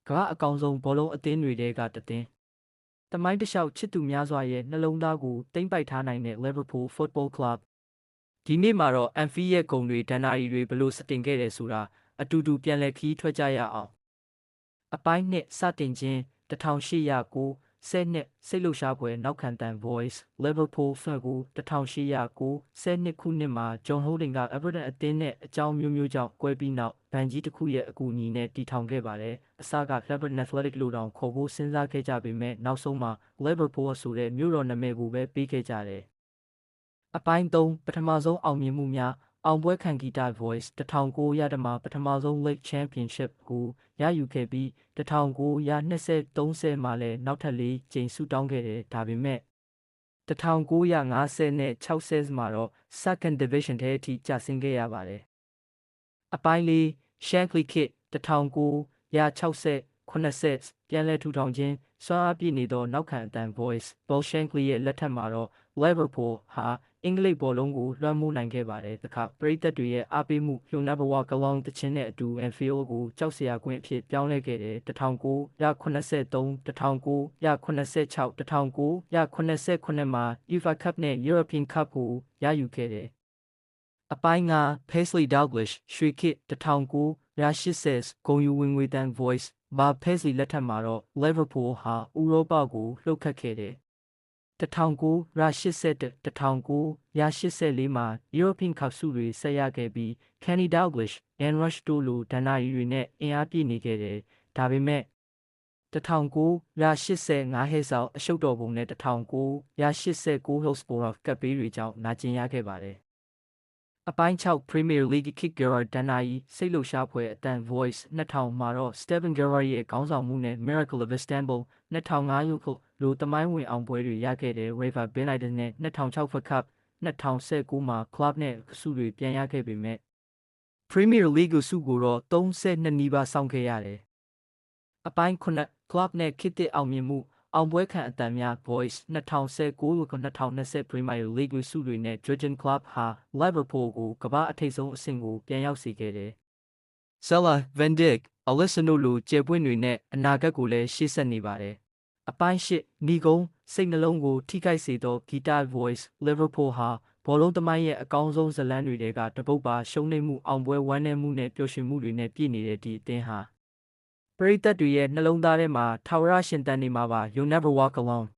ကမ္ဘာအကောင်ဆုံးဘောလုံးအသင်းတွေကတသင်းတမိုင်းတစ်လျှောက်ချစ်သူများစွာရဲ့နှလုံးသားကိုတိမ့်ပိုက်ထားနိုင်တဲ့ Liverpool Football Club ဒီနေ့မှာတော့ Anfield ရဲ့ဂုဏ်တွေဒဏ္ဍာရီတွေဘလို့စတင်ခဲ့တယ်ဆိုတာအတူတူပြန်လည်ခီးထွက်ကြရအောင်အပိုင်းနှစ်စတင်ခြင်း1809 10နှစ်စိတ်လှုပ်ရှားပွဲနောက်ခံတန် Voice Liverpool Fan ကို1809ခုနှစ်မှာ John Holding က Everton အသင်းနဲ့အကြောင်းမျိုးမျိုးကြောင့်ကွဲပြီးနောက်ဘန်ကြီးတစ်ခုရဲ့အကူအညီနဲ့တည်ထောင်ခဲ့ပါတယ်။အစက Everton Athletic လို့တောင်ခေါ်ဖို့စဉ်းစားခဲ့ကြပေမဲ့နောက်ဆုံးမှာ Liverpool ဆိုတဲ့မြို့တော်နာမည်ကိုပဲပေးခဲ့ကြတယ်။အပိုင်း3ပထမဆုံးအောင်မြင်မှုများအောင်ပွဲခံဂီတ Voice 1900မှာပထမဆုံး League Championship ကိုရယူခဲ့ပြီး1920-30မှာလည်းနောက်ထပ်၄ကြိမ်ဆုတောင်းခဲ့တယ်ဒါပေမဲ့1950နဲ့60မှာတော့ Second Division ထဲအထိကျဆင်းခဲ့ရပါတယ်အပိုင်း၄ Shankly Kit 1960-80ပြန်လည်ထူထောင်ခြင်းစွမ်းအားပြည့်နေသောနောက်ခံအတန် Voice Paul Shankly ရဲ့လက်ထက်မှာတော့ Liverpool ဟာအင်္ဂလိပ်ဘောလုံးကိုလွှမ်းမိုးနိုင်ခဲ့ပါတယ်တခါပရိသတ်တွေရဲ့အားပေးမှု You'll Never Walk Alone တခြင်းနဲ့အတူ Anfield ကိုကြောက်စရာကွင်းအဖြစ်ပြောင်းလဲခဲ့တယ်1983 1986 1989မှာ UEFA Cup နဲ့ European Cup ကိုရယူခဲ့တယ်အပိုင်းက Paisley Dalglish ရွှေခေတ်1980ဂုဏ်ယူဝင်ငွေတန် Voice ဘာ Paisley လက်ထက်မှာတော့ Liverpool ဟာဥရောပကိုလှုပ်ခတ်ခဲ့တယ်1981-1984မှာ European Cup ဆုတွေဆက်ရခဲ့ပြီး Kenny Dalglish, Ian Rush တို့လိုဒဏ္ဍာရီတွေနဲ့အင်အားပြည့်နေခဲ့တယ်။ဒါပေမဲ့1985 Heysel အရှုပ်တော်ပုံနဲ့1989 Hillsborough ကပ်ဘေးတွေကြောင့်နာကျင်ရခဲ့ပါတယ်။အပိုင်း6 Premier League Kick Gerrard ဒဏ္ဍာရီစိတ်လှုပ်ရှားဖွယ်အတန် Voice 2000မှာတော့ Steven Gerrard ရဲ့ခေါင်းဆောင်မှုနဲ့ Miracle of Istanbul 2005ခုလိုတမိုင်းဝင်အောင်ပွဲတွေရခဲ့တဲ့ Rafa Benitez နဲ့2006 FA Cup 2019မှာ Club နဲ့ဆုတွေပြန်ရခဲ့ပေမဲ့ Premier League ဆုကိုတော့32နီးပါးဆောင်ခဲ့ရတယ်။အပိုင်း9 Club နဲ့ခေတ်သစ်အောင်မြင်မှုအောင်ပွဲခံအတန်များ Voice 2019-2020 Premier League ဆုတွေနဲ့ Jurgen Klopp ဟာ Liverpool ကိုကမ္ဘာအထိပ်ဆုံးအဆင့်ကိုပြန်ရောက်စေခဲ့တယ်။ Salah, Van Dijk, Alisson တို့လိုကျယ်ပွင့်တွေနဲ့အနာဂတ်ကိုလည်းရှေ့ဆက်နေပါတယ်။အပိုင်း8နီကုန်းစိတ်နှလုံးကိုထိခိုက်စေသောဂီတ Voice Liverpool ဟာဘောလုံးသမိုင်းရဲ့အကောင်းဆုံးဇာတ်လမ်းတွေကတပုတ်ပါရှုံးနိမ့်မှုအောင်ပွဲဝမ်းနည်းမှုနဲ့ပျော်ရွှင်မှုတွေနဲ့ပြည့်နေတဲ့ဒီအသင်းဟာပရိသတ်တွေရဲ့နှလုံးသားထဲမှာထာဝရရှင်သန်နေမှာပါ You'll Never Walk Alone